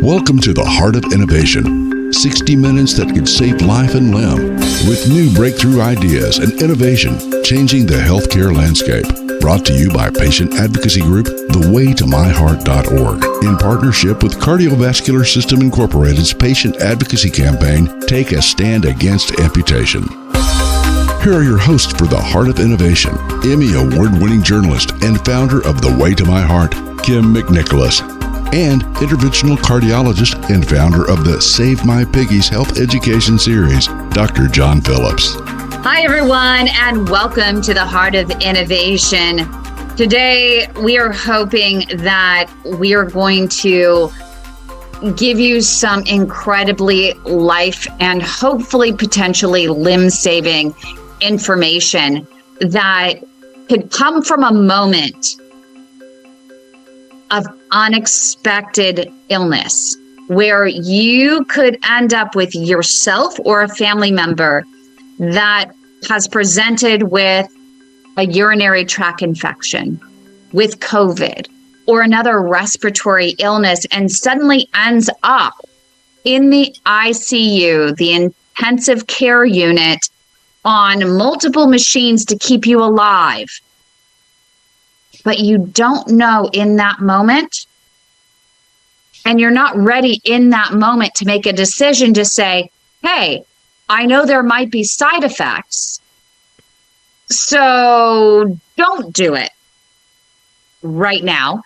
Welcome to the Heart of Innovation. 60 minutes that could save life and limb, with new breakthrough ideas and innovation changing the healthcare landscape. Brought to you by patient advocacy group thewaytomyheart.org in partnership with Cardiovascular System Incorporated's patient advocacy campaign, Take a Stand Against Amputation. Here are your hosts for the Heart of Innovation, Emmy Award-winning journalist and founder of The Way to My Heart, Kim McNicholas, and interventional cardiologist and founder of the Save My Piggies Health Education Series, Dr. John Phillips. Hi, everyone, and welcome to the Heart of Innovation. Today, we are hoping that we are going to give you some incredibly life and hopefully potentially limb-saving information that could come from a moment of unexpected illness where you could end up with yourself or a family member that has presented with a urinary tract infection, with COVID, or another respiratory illness, and suddenly ends up in the ICU, the intensive care unit, on multiple machines to keep you alive. But you don't know in that moment, and you're not ready in that moment to make a decision to say, hey, I know there might be side effects, so don't do it right now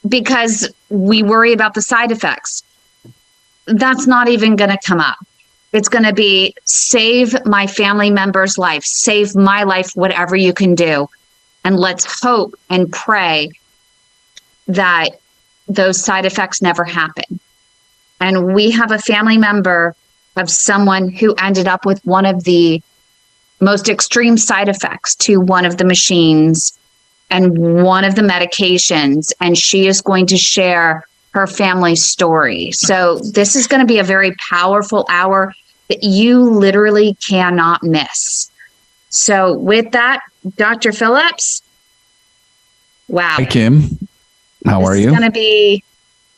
because we worry about the side effects. That's not even going to come up. It's going to be save my family member's life, save my life, whatever you can do. And let's hope and pray that those side effects never happen. And we have a family member of someone who ended up with one of the most extreme side effects to one of the machines and one of the medications. And she is going to share her family's story. So this is going to be a very powerful hour that you literally cannot miss. So with that, Dr. Phillips, wow. Hi, Kim. How are you? It's going to be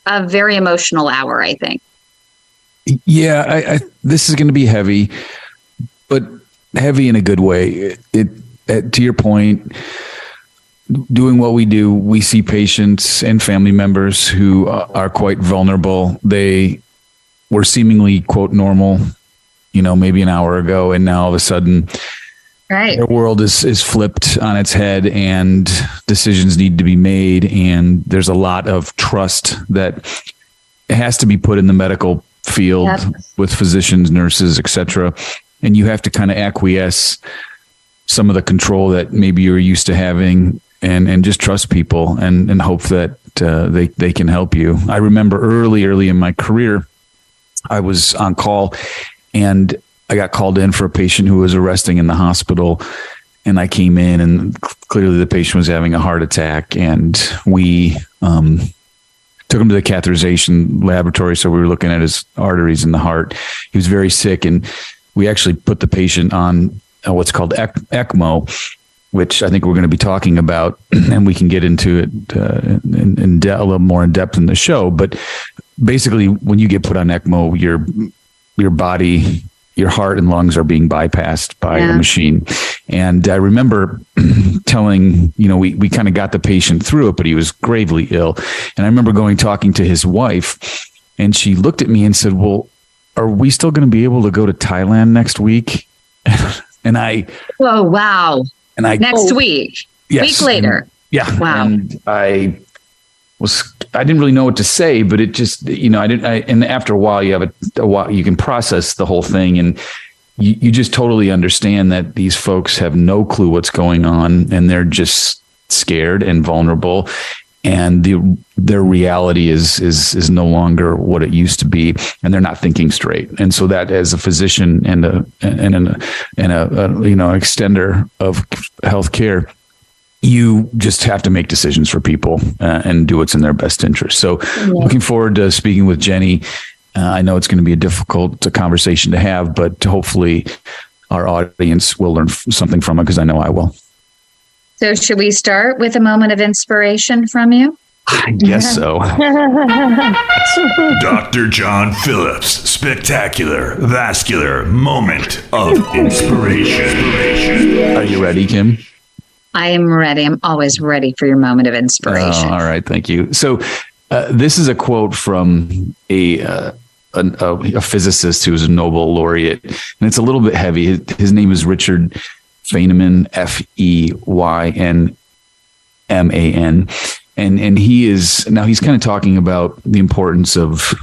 a very emotional hour, I think. Yeah, this is going to be heavy, but heavy in a good way. To your point, doing what we do, we see patients and family members who are quite vulnerable. They were seemingly, quote, normal, maybe an hour ago, and now all of a sudden, right, their world is flipped on its head and decisions need to be made. And there's a lot of trust that has to be put in the medical field. Yep. With physicians, nurses, etc. And you have to kind of acquiesce some of the control that maybe you're used to having and just trust people and hope that they can help you. I remember early in my career, I was on call and I got called in for a patient who was arresting in the hospital, and I came in and clearly the patient was having a heart attack, and we took him to the catheterization laboratory. So we were looking at his arteries in the heart. He was very sick, and we actually put the patient on what's called ECMO, which I think we're going to be talking about, and we can get into it a little more in depth in the show. But basically, when you get put on ECMO, your body, your heart and lungs are being bypassed by a machine. And I remember telling, we kind of got the patient through it, but he was gravely ill. And I remember talking to his wife, and she looked at me and said, well, are we still going to be able to go to Thailand next week? And I, oh, wow. And I, next week, yes, week later. Wow. And I didn't really know what to say, but it just, and after a while you can process the whole thing, and you just totally understand that these folks have no clue what's going on, and they're just scared and vulnerable, and their reality is no longer what it used to be, and they're not thinking straight. And so that, as a physician and an extender of healthcare, you just have to make decisions for people and do what's in their best interest. So looking forward to speaking with Jenny. I know it's going to be a difficult conversation to have, but hopefully our audience will learn something from it, because I know I will. So should we start with a moment of inspiration from you? I guess so. Dr. John Phillips, spectacular vascular moment of inspiration. Are you ready, Kim? I am ready. I'm always ready for your moment of inspiration. All right, thank you. So, this is a quote from a physicist who was a Nobel laureate, and it's a little bit heavy. His name is Richard Feynman, Feynman, and he's kind of talking about the importance of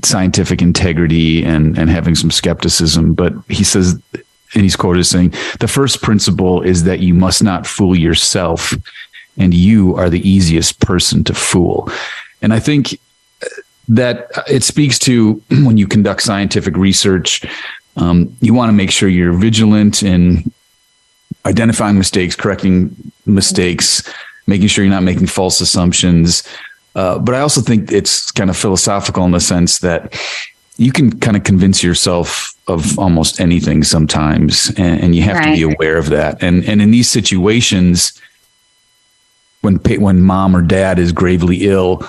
scientific integrity and having some skepticism. But he says, and he's quoted as saying, "The first principle is that you must not fool yourself, and you are the easiest person to fool." And I think that it speaks to when you conduct scientific research, you want to make sure you're vigilant in identifying mistakes, correcting mistakes, making sure you're not making false assumptions. But I also think it's kind of philosophical in the sense that you can kind of convince yourself of almost anything sometimes, and you have to be aware of that. And in these situations, when mom or dad is gravely ill,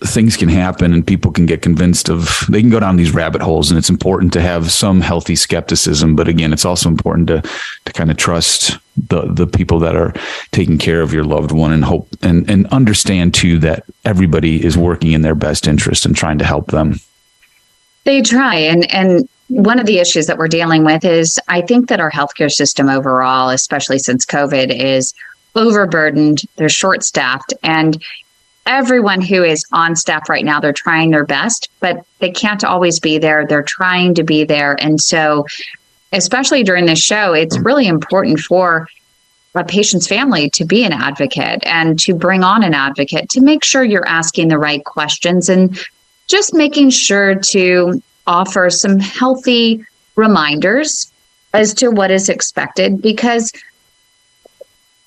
things can happen and people can get convinced they can go down these rabbit holes, and it's important to have some healthy skepticism. But again, it's also important to kind of trust the people that are taking care of your loved one, and hope and understand too that everybody is working in their best interest and trying to help them. They try. And one of the issues that we're dealing with is I think that our healthcare system overall, especially since COVID, is overburdened. They're short-staffed, and everyone who is on staff right now, they're trying their best, but they can't always be there. They're trying to be there. And so, especially during this show, it's really important for a patient's family to be an advocate and to bring on an advocate to make sure you're asking the right questions and just making sure to offer some healthy reminders as to what is expected, because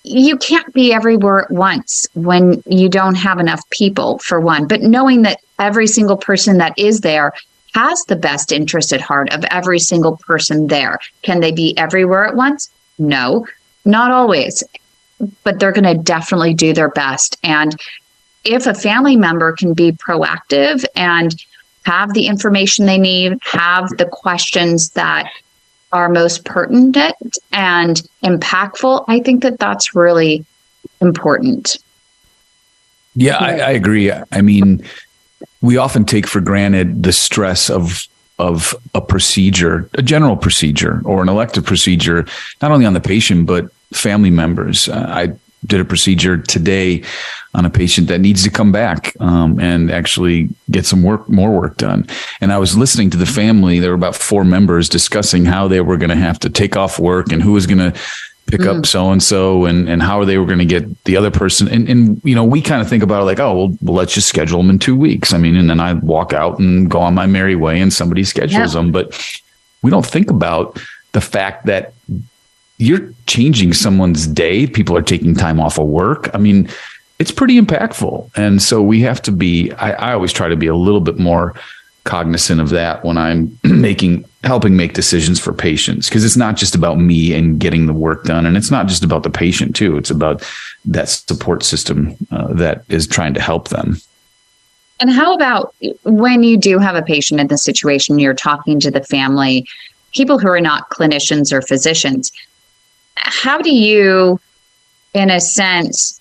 you can't be everywhere at once when you don't have enough people, for one. But knowing that every single person that is there has the best interest at heart of every single person there. Can they be everywhere at once? No, not always. But they're going to definitely do their best. And if a family member can be proactive and have the information they need, have the questions that are most pertinent and impactful, I think that that's really important. Yeah, I agree. I mean, we often take for granted the stress of a procedure, a general procedure or an elective procedure, not only on the patient, but family members. I did a procedure today on a patient that needs to come back and actually get some more work done. And I was listening to the family. There were about 4 members discussing how they were going to have to take off work and who was going to pick up so-and-so and how they were going to get the other person. And you know, we kind of think about it like, oh, well, let's just schedule them in 2 weeks. I mean, and then I walk out and go on my merry way and somebody schedules them. But we don't think about the fact that you're changing someone's day. People are taking time off of work. I mean, it's pretty impactful. And so we have to be, I always try to be a little bit more cognizant of that when I'm helping make decisions for patients, because it's not just about me and getting the work done. And it's not just about the patient too. It's about that support system that is trying to help them. And how about when you do have a patient in this situation, you're talking to the family, people who are not clinicians or physicians, how do you, in a sense,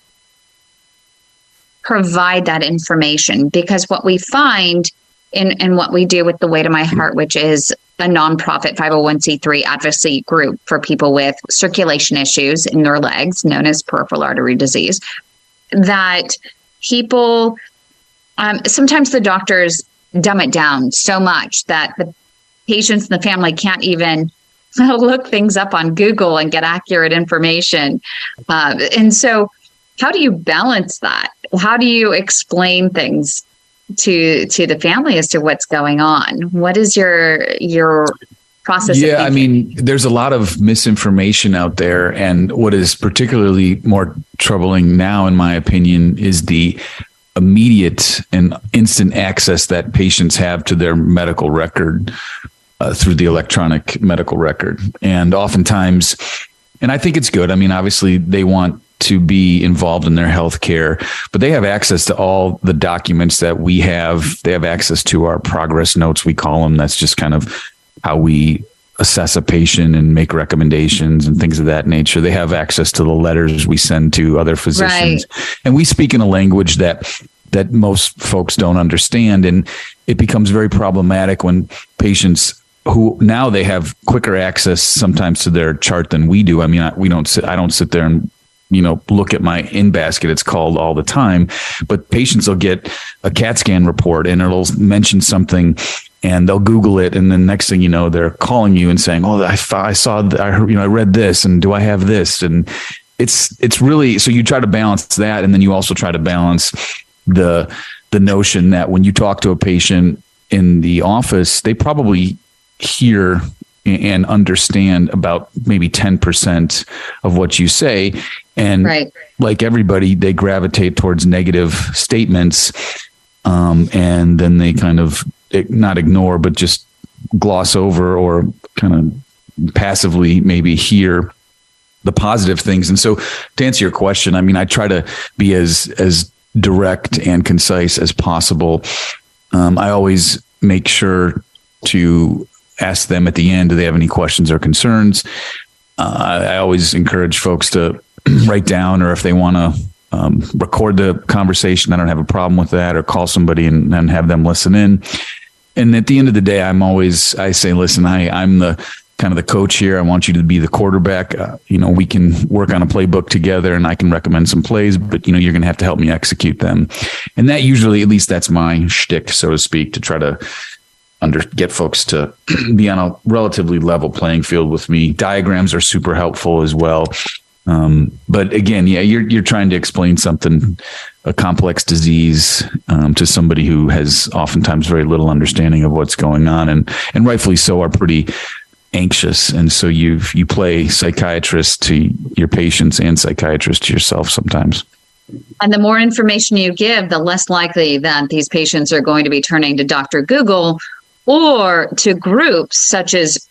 provide that information? Because what we find in what we do with the Way to My Heart, which is a nonprofit 501c3 advocacy group for people with circulation issues in their legs, known as peripheral artery disease, that people, sometimes the doctors dumb it down so much that the patients and the family can't even look things up on Google and get accurate information. And so how do you balance that? How do you explain things to the family as to what's going on? What is your process? Yeah, I mean, there's a lot of misinformation out there. And what is particularly more troubling now, in my opinion, is the immediate and instant access that patients have to their medical record through the electronic medical record. And oftentimes, and I think it's good. I mean, obviously they want to be involved in their health care, but they have access to all the documents that we have. They have access to our progress notes, we call them. That's just kind of how we assess a patient and make recommendations and things of that nature. They have access to the letters we send to other physicians. Right. And we speak in a language that most folks don't understand. And it becomes very problematic when patients who now they have quicker access sometimes to their chart than we do. I mean, I don't sit there and, look at my in basket, it's called, all the time, but patients will get a CAT scan report and it'll mention something and they'll Google it. And then next thing you know, they're calling you and saying, oh, I saw, I heard, I read this, and do I have this? And it's really, so you try to balance that. And then you also try to balance the notion that when you talk to a patient in the office, they probably hear and understand about maybe 10% of what you say. And like everybody, they gravitate towards negative statements. And then they kind of not ignore, but just gloss over or kind of passively maybe hear the positive things. And so to answer your question, I mean, I try to be as direct and concise as possible. I always make sure to ask them at the end, do they have any questions or concerns? I always encourage folks to write down, or if they want to record the conversation, I don't have a problem with that, or call somebody and have them listen in. And at the end of the day, I say, listen, I'm the kind of the coach here. I want you to be the quarterback. We can work on a playbook together and I can recommend some plays, but you're going to have to help me execute them. And that usually, at least that's my shtick, so to speak, to try to get folks to be on a relatively level playing field with me. Diagrams are super helpful as well. But again, you're trying to explain something, a complex disease, to somebody who has oftentimes very little understanding of what's going on, and rightfully so, are pretty anxious. And so you play psychiatrist to your patients and psychiatrist to yourself sometimes. And the more information you give, the less likely that these patients are going to be turning to Dr. Google or to groups such as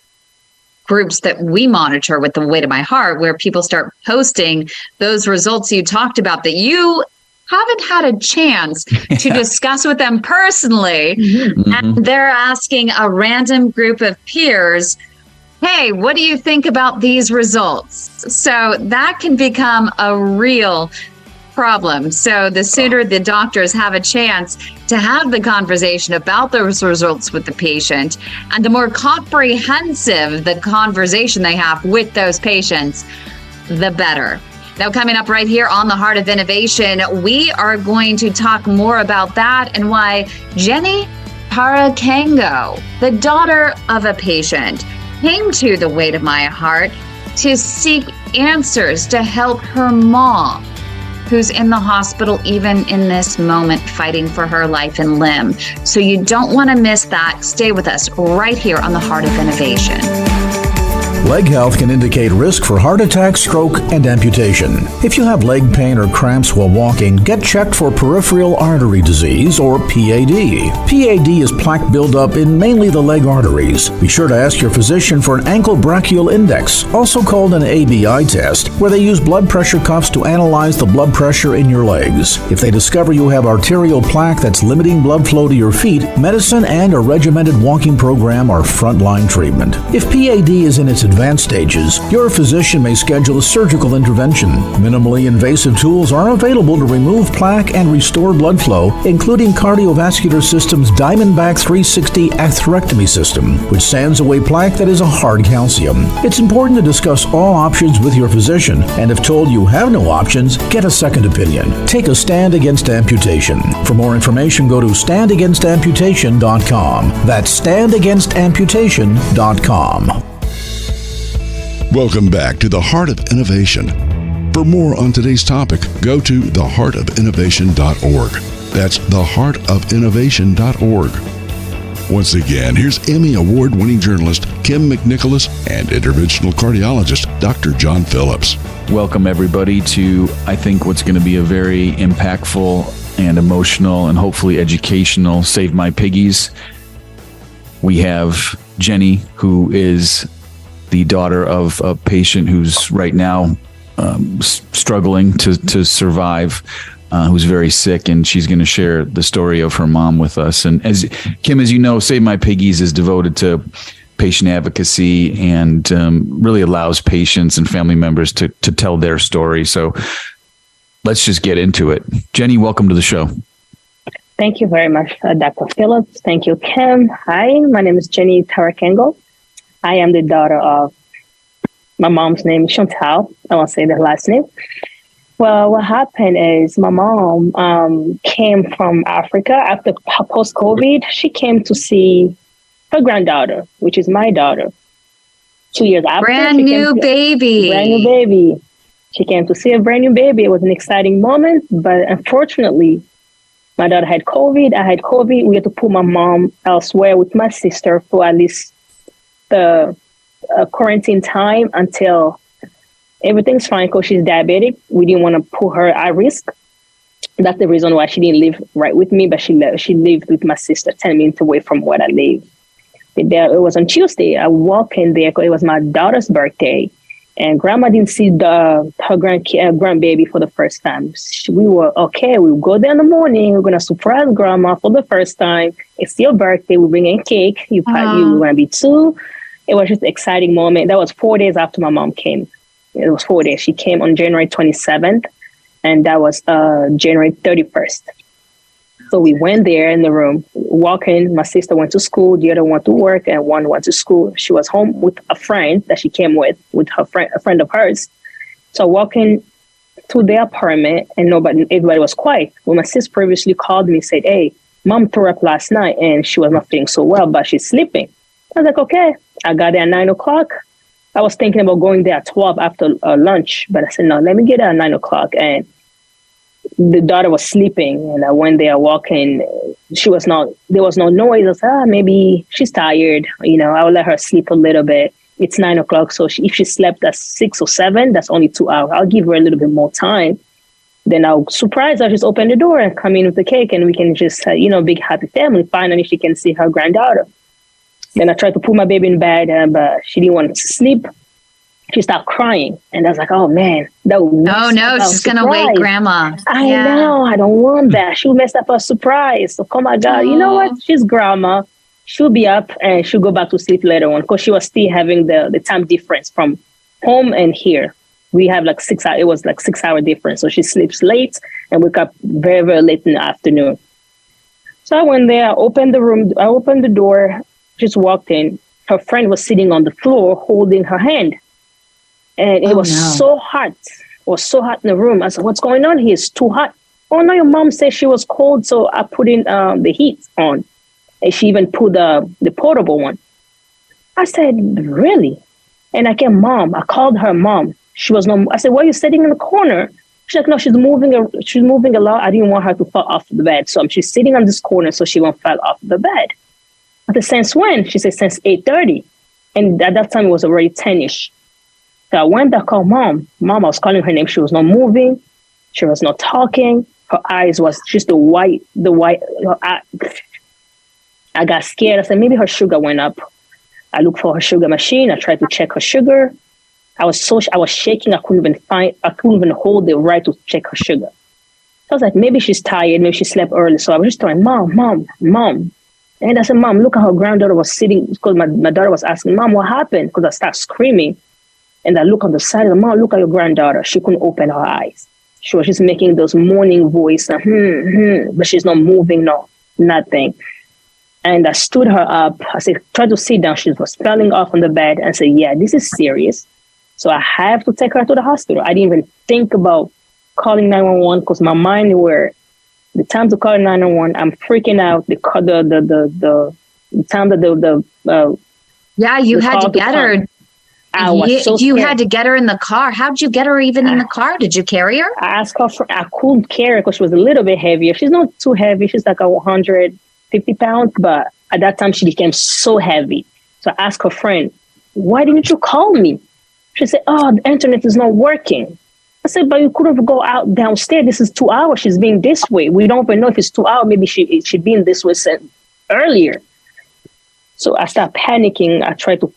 groups that we monitor with the Weight of My Heart, where people start posting those results you talked about that you haven't had a chance to discuss with them personally. Mm-hmm. And they're asking a random group of peers, hey, what do you think about these results? So that can become a real problem. So the sooner the doctors have a chance to have the conversation about those results with the patient, and the more comprehensive the conversation they have with those patients, the better. Now, coming up right here on The Heart of Innovation, we are going to talk more about that and why Jenny Parakango, the daughter of a patient, came to the Weight of My Heart to seek answers to help her mom, who's in the hospital even in this moment, fighting for her life and limb. So you don't want to miss that. Stay with us right here on The Heart of Innovation. Leg health can indicate risk for heart attack, stroke, and amputation. If you have leg pain or cramps while walking, get checked for peripheral artery disease, or PAD. PAD is plaque buildup in mainly the leg arteries. Be sure to ask your physician for an ankle brachial index, also called an ABI test, where they use blood pressure cuffs to analyze the blood pressure in your legs. If they discover you have arterial plaque that's limiting blood flow to your feet, medicine and a regimented walking program are frontline treatment. If PAD is in its advanced stages, your physician may schedule a surgical intervention. Minimally invasive tools are available to remove plaque and restore blood flow, including Cardiovascular System's Diamondback 360 atherectomy system, which sands away plaque that is a hard calcium. It's important to discuss all options with your physician, and if told you have no options, get a second opinion. Take a stand against amputation. For more information, go to standagainsamputation.com. That's standagainsamputation.com. Welcome back to The Heart of Innovation. For more on today's topic, go to theheartofinnovation.org. That's theheartofinnovation.org. Once again, here's Emmy Award-winning journalist Kim McNicholas and interventional cardiologist Dr. John Phillips. Welcome, everybody, to, I think, what's going to be a very impactful and emotional and hopefully educational Save My Piggies. We have Jenny, who is the daughter of a patient who's right now struggling to survive, who's very sick, and she's going to share the story of her mom with us. And as Kim, as you know, Save My Piggies is devoted to patient advocacy and really allows patients and family members to tell their story. So let's just get into it. Jenny, welcome to the show. Thank you very much, Dr. Phillips. Thank you, Kim. Hi, my name is Jenny Tarakengo. I am the daughter of my mom's name is Chantal. I won't say the last name. Well, what happened is my mom came from Africa after post-COVID. She came to see her granddaughter, which is my daughter. 2 years after. Brand new baby. She came to see a brand new baby. It was an exciting moment, but unfortunately, my daughter had COVID. I had COVID. We had to put my mom elsewhere with my sister for at least the quarantine time until everything's fine because she's diabetic. We didn't want to put her at risk. That's the reason why she didn't live right with me, but she lived with my sister 10 minutes away from where I live. It was on Tuesday. I walked in there because it was my daughter's birthday. And Grandma didn't see her grandbaby for the first time. We were okay. We'll go there in the morning. We're gonna surprise Grandma for the first time. It's your birthday. We bring in cake. You wanna be 2. It was just an exciting moment. That was 4 days after my mom came. It was 4 days. She came on January 27th, and that was January 31st. So we went there in the room, walking. My sister went to school, the other went to work, and one went to school. She was home with a friend that she came with her friend, a friend of hers. So walking to the apartment, and everybody was quiet. When my sister previously called me, said, "Hey, Mom threw up last night, and she was not feeling so well, but she's sleeping." I was like, "Okay." I got there at 9:00. I was thinking about going there at 12 after lunch, but I said, "No, let me get there at 9:00." And the daughter was sleeping, and I went there walking. There was no noise. I said, maybe she's tired. I will let her sleep a little bit. It's 9:00. So if she slept at 6 or 7, that's only 2 hours. I'll give her a little bit more time. Then I'll surprise her, just open the door and come in with the cake, and we can just, big happy family. Finally, she can see her granddaughter. Then I tried to put my baby in bed, but she didn't want to sleep. She started crying, and I was like, "Oh man, she's gonna wake Grandma." I know, I don't want that. She messed up her surprise. So, oh my God, you know what? She's Grandma. She'll be up and she'll go back to sleep later on because she was still having the time difference from home and here. We have like 6 hours. It was like 6 hour difference, so she sleeps late and wake up very, very late in the afternoon. So I went there, I opened the room, I opened the door, just walked in. Her friend was sitting on the floor holding her hand. And it was so hot. It was so hot in the room. I said, "What's going on here? It's too hot." "Oh, no, your mom said she was cold, so I put in the heat on." And she even put the portable one. I said, "Really?" And I came, "Mom." I called her mom. She was no. I said, "Why are you sitting in the corner?" She's like, "No, she's moving a lot. I didn't want her to fall off the bed. So she's sitting on this corner so she won't fall off the bed." I said, "Since when?" She said, "Since 8:30. And at that time, it was already 10-ish. So I went back, called Mom. Mom, I was calling her name. She was not moving. She was not talking. Her eyes was just the white. I got scared. I said, maybe her sugar went up. I looked for her sugar machine. I tried to check her sugar. I was shaking. I couldn't even hold it right to check her sugar. So I was like, maybe she's tired. Maybe she slept early. So I was just telling Mom. And I said, "Mom, look at her granddaughter was sitting," because my daughter was asking, "Mom, what happened?" Because I started screaming. And I look on the side of the mom, look at your granddaughter. She couldn't open her eyes. She was just making those moaning voice, but she's not moving, nothing. And I stood her up. I said, "Try to sit down." She was falling off on the bed and said, "Yeah, this is serious. So I have to take her to the hospital." I didn't even think about calling 911 because my mind were the time to call 911. I'm freaking out. The time that you had to get her. I was so you scared. had to get her in the car. How'd you get her even in the car? Did you carry her? I asked her I couldn't carry her because she was a little bit heavier. She's not too heavy. She's like 150 pounds, but at that time she became so heavy. So I asked her friend, "Why didn't you call me?" She said, "Oh, the internet is not working." I said, "But you couldn't go out downstairs. This is 2 hours. She's being this way. We don't even know if it's 2 hours. Maybe she'd been this way earlier." So I started panicking. I tried to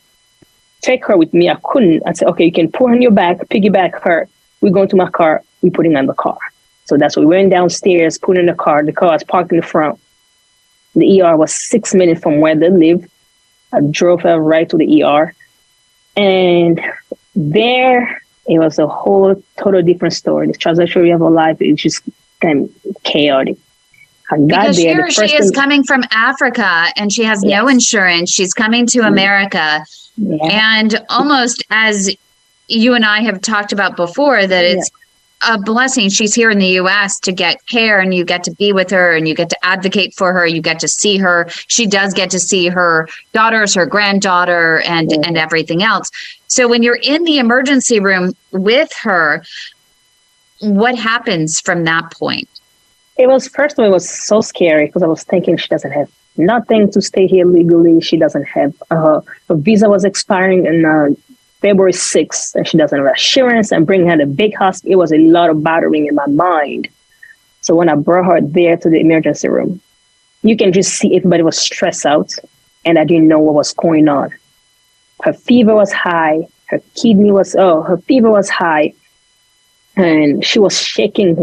take her with me. I couldn't. I said, "Okay, you can put her on your back, piggyback her, we go to my car, we putting on the car. So that's what we went downstairs, put in the car. The car was parked in the front. The ER was 6 minutes from where they lived. I drove her right to the ER. And there, it was a whole total different story. The trajectory of her life is just kind of chaotic. Because here she is coming from Africa and she has no insurance. She's coming to America. Yeah. And almost as you and I have talked about before, that it's a blessing. She's here in the U.S. to get care, and you get to be with her and you get to advocate for her. You get to see her. She does get to see her daughters, her granddaughter, and everything else. So when you're in the emergency room with her, what happens from that point? It was so scary because I was thinking she doesn't have nothing to stay here legally. She doesn't have her visa was expiring in February 6th, and she doesn't have insurance, and bringing her to big hospital. It was a lot of battering in my mind. So when I brought her there to the emergency room, you can just see everybody was stressed out, and I didn't know what was going on. Her fever was high. Her fever was high. And she was shaking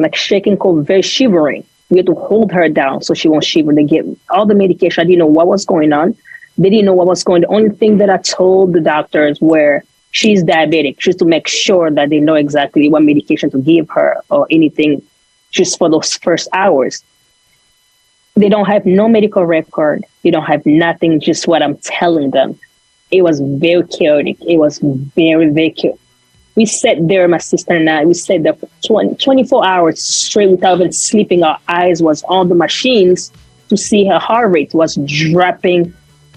cold, very shivering. We had to hold her down so she won't shiver. They gave all the medication. I didn't know what was going on. They didn't know what was going on. The only thing that I told the doctors were she's diabetic, just to make sure that they know exactly what medication to give her or anything just for those first hours. They don't have no medical record. They don't have nothing, just what I'm telling them. It was very chaotic. It was very, very chaotic. We sat there, my sister and I, we sat there for 24 hours straight without even sleeping. Our eyes was on the machines to see her heart rate was dropping.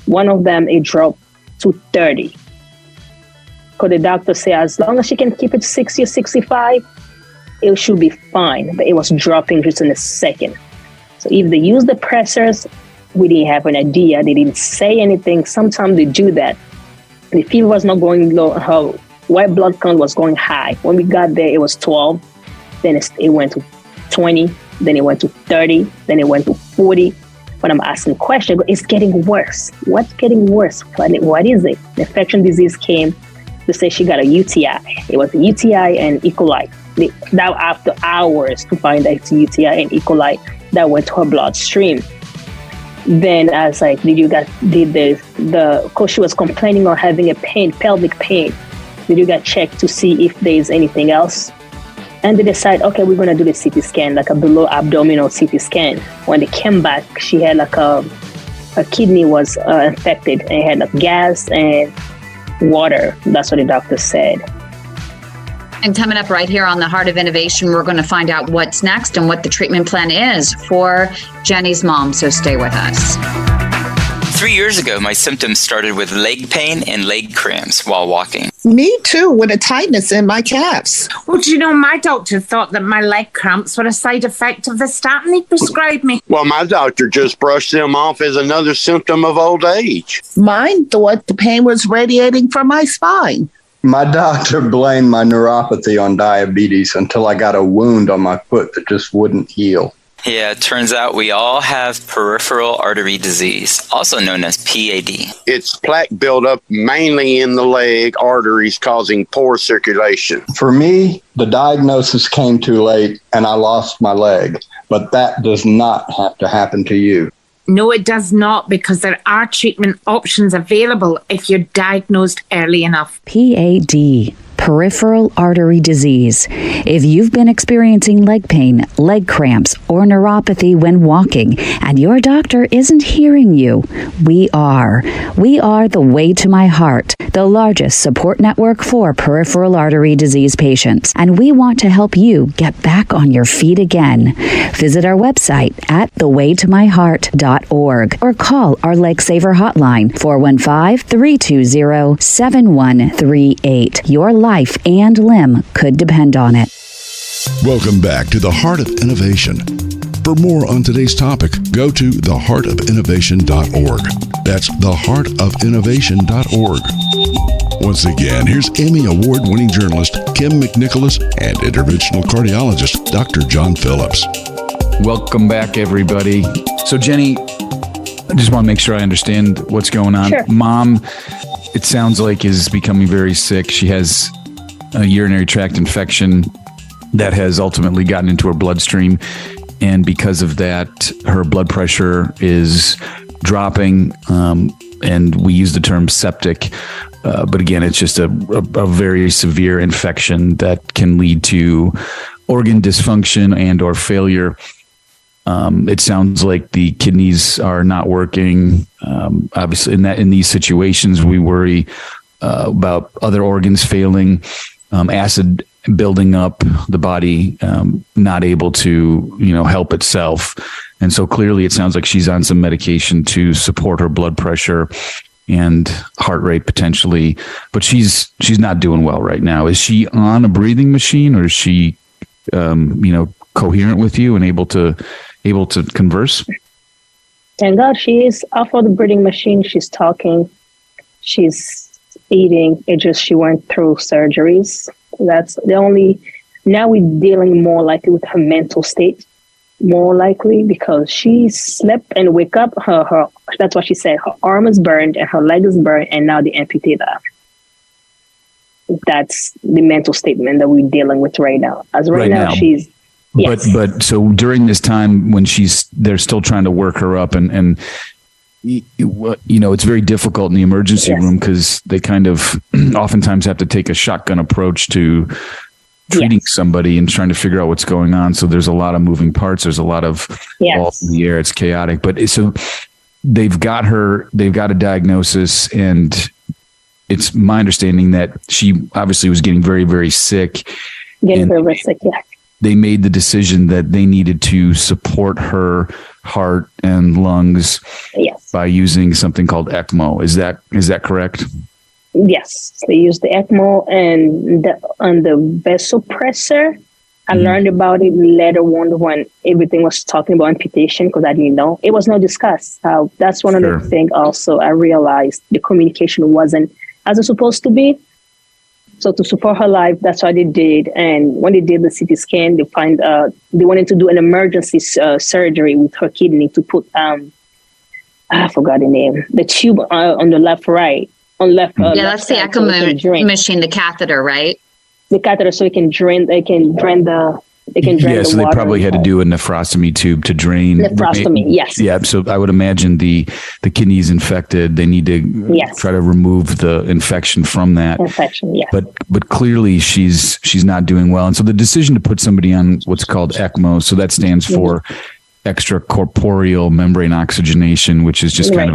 One of them, it dropped to 30. Because the doctor said as long as she can keep it 60 or 65, it should be fine. But it was dropping just in a second. So if they use the pressors, we didn't have an idea. They didn't say anything. Sometimes they do that. The fever was not going low. Her white blood count was going high. When we got there, it was 12. Then it went to 20. Then it went to 30. Then it went to 40. When I'm asking questions, it's getting worse. What's getting worse? What is it? The infection disease came to say she got a UTI. It was a UTI and E. coli. Now after hours to find that it's UTI and E. coli that went to her bloodstream. Then I was like, because she was complaining or having a pain, pelvic pain. Did you get checked to see if there's anything else? And they decide, okay, we're going to do the CT scan, like a below abdominal CT scan. When they came back, she had her kidney was infected and had gas and water. That's what the doctor said. And coming up right here on the Heart of Innovation, we're going to find out what's next and what the treatment plan is for Jenny's mom. So stay with us. 3 years ago, my symptoms started with leg pain and leg cramps while walking. Me too, with a tightness in my calves. Well, do you know, my doctor thought that my leg cramps were a side effect of the statin he prescribed me. Well, my doctor just brushed them off as another symptom of old age. Mine thought the pain was radiating from my spine. My doctor blamed my neuropathy on diabetes until I got a wound on my foot that just wouldn't heal. Yeah, it turns out we all have peripheral artery disease, also known as PAD. It's plaque buildup mainly in the leg arteries causing poor circulation. For me, the diagnosis came too late and I lost my leg, but that does not have to happen to you. No, it does not, because there are treatment options available if you're diagnosed early enough. PAD. Peripheral artery disease. If you've been experiencing leg pain, leg cramps, or neuropathy when walking, and your doctor isn't hearing you, we are. We are the Way to My Heart, the largest support network for peripheral artery disease patients, and we want to help you get back on your feet again. Visit our website at thewaytomyheart.org or call our Leg Saver hotline 415-320-7138. Your life and limb could depend on it. Welcome back to the Heart of Innovation. For more on today's topic, go to theheartofinnovation.org. That's theheartofinnovation.org. Once again, here's Emmy Award-winning journalist Kim McNicholas and interventional cardiologist Dr. John Phillips. Welcome back, everybody. So, Jenny, I just want to make sure I understand what's going on. Sure. Mom, it sounds like, is becoming very sick. She has a urinary tract infection. that has ultimately gotten into her bloodstream. And because of that, her blood pressure is dropping. And we use the term septic. But again, it's just a very severe infection that can lead to organ dysfunction and or failure. It sounds like the kidneys are not working. Obviously, in these situations, we worry about other organs failing, acid building up, the body not able to help itself. And so clearly, it sounds like she's on some medication to support her blood pressure and heart rate potentially, but she's not doing well right now. Is she on a breathing machine, or is she coherent with you and able to converse? Thank God she is off of the breathing machine. She's talking, she's eating. It just, she went through surgeries. That's the only, now we're dealing more likely with her mental state, more likely, because she slept and wake up, her that's what she said, her arm is burned and her leg is burned, and now they amputate her. That's the mental statement that we're dealing with right now. As right now, she's, yes. But so during this time when they're still trying to work her up, and it's very difficult in the emergency room because they kind of oftentimes have to take a shotgun approach to treating somebody and trying to figure out what's going on. So there's a lot of moving parts. There's a lot of balls in the air. It's chaotic. But so they've got a diagnosis, and it's my understanding that she obviously was getting very, very sick. Getting very, very sick, yeah. They made the decision that they needed to support her heart and lungs by using something called ECMO. Is that correct? Yes, they used the ECMO and the vasopressor. I learned about it later on when everything was talking about amputation, because I didn't know. It was not discussed. That's one of the things also I realized the communication wasn't as it's supposed to be. So to support her life, that's what they did. And when they did the CT scan, they wanted to do an emergency surgery with her kidney to put, I forgot the name, the tube on the left. That's the ECMO machine, the catheter, right? The catheter, so it can drain. They can drain the so they probably had to do a nephrostomy tube to drain. Nephrostomy, yes. Yeah, so I would imagine the kidney is infected. They need to try to remove the infection from that. But clearly she's not doing well. And so the decision to put somebody on what's called ECMO, so that stands for extracorporeal membrane oxygenation, which is just kind of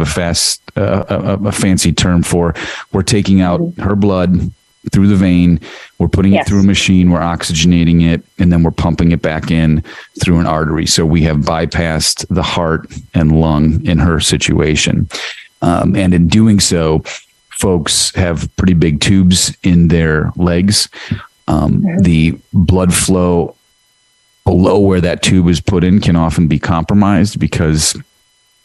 a fancy term for we're taking out her blood through the vein, we're putting it through a machine, we're oxygenating it, and then we're pumping it back in through an artery. So we have bypassed the heart and lung in her situation. And in doing so, folks have pretty big tubes in their legs. The blood flow below where that tube is put in can often be compromised because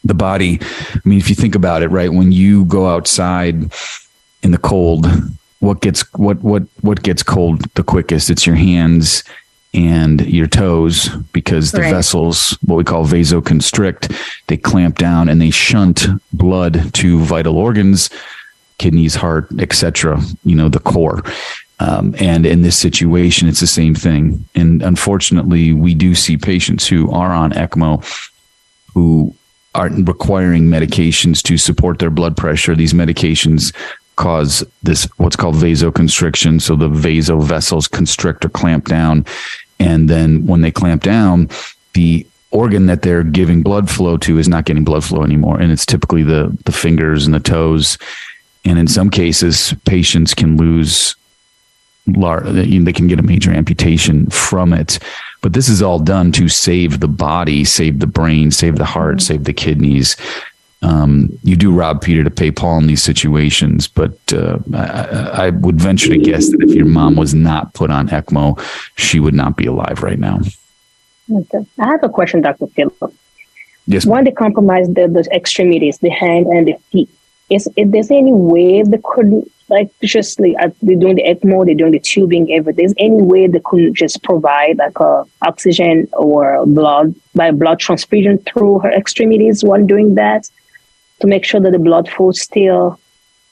the body, I mean, if you think about it, right, when you go outside in the cold, what gets cold the quickest? It's your hands and your toes, because the vessels, what we call vasoconstrict, they clamp down and they shunt blood to vital organs, kidneys, heart, etc., the core. And in this situation, it's the same thing. And unfortunately, we do see patients who are on ECMO who are requiring medications to support their blood pressure. These medications cause this, what's called vasoconstriction. So the vasovessels constrict or clamp down. And then when they clamp down, the organ that they're giving blood flow to is not getting blood flow anymore. And it's typically the fingers and the toes. And in some cases, patients can lose they can get a major amputation from it. But this is all done to save the body, save the brain, save the heart, save the kidneys. You do rob Peter to pay Paul in these situations, but I would venture to guess that if your mom was not put on ECMO, she would not be alive right now. Okay. I have a question, Dr. Phillip. Yes. When they compromise the extremities, the hand and the feet, is there any way they could, they're doing the ECMO, they're doing the tubing, everything, is any way they couldn't just provide oxygen or blood transfusion through her extremities while doing that, to make sure that the blood flow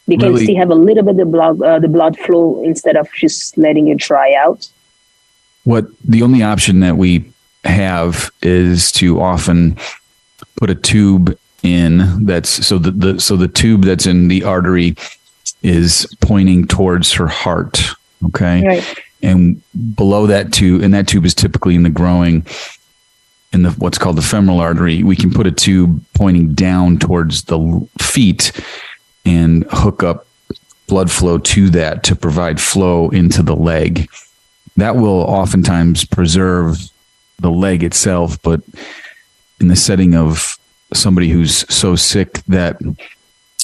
they can still have a little bit of the blood flow instead of just letting it dry out? The only option that we have is to often put a tube in so the tube that's in the artery is pointing towards her heart. Okay. Right. And below that tube, and that tube is typically in the growing, in the what's called the femoral artery, we can put a tube pointing down towards the feet and hook up blood flow to that to provide flow into the leg. That will oftentimes preserve the leg itself, but in the setting of somebody who's so sick that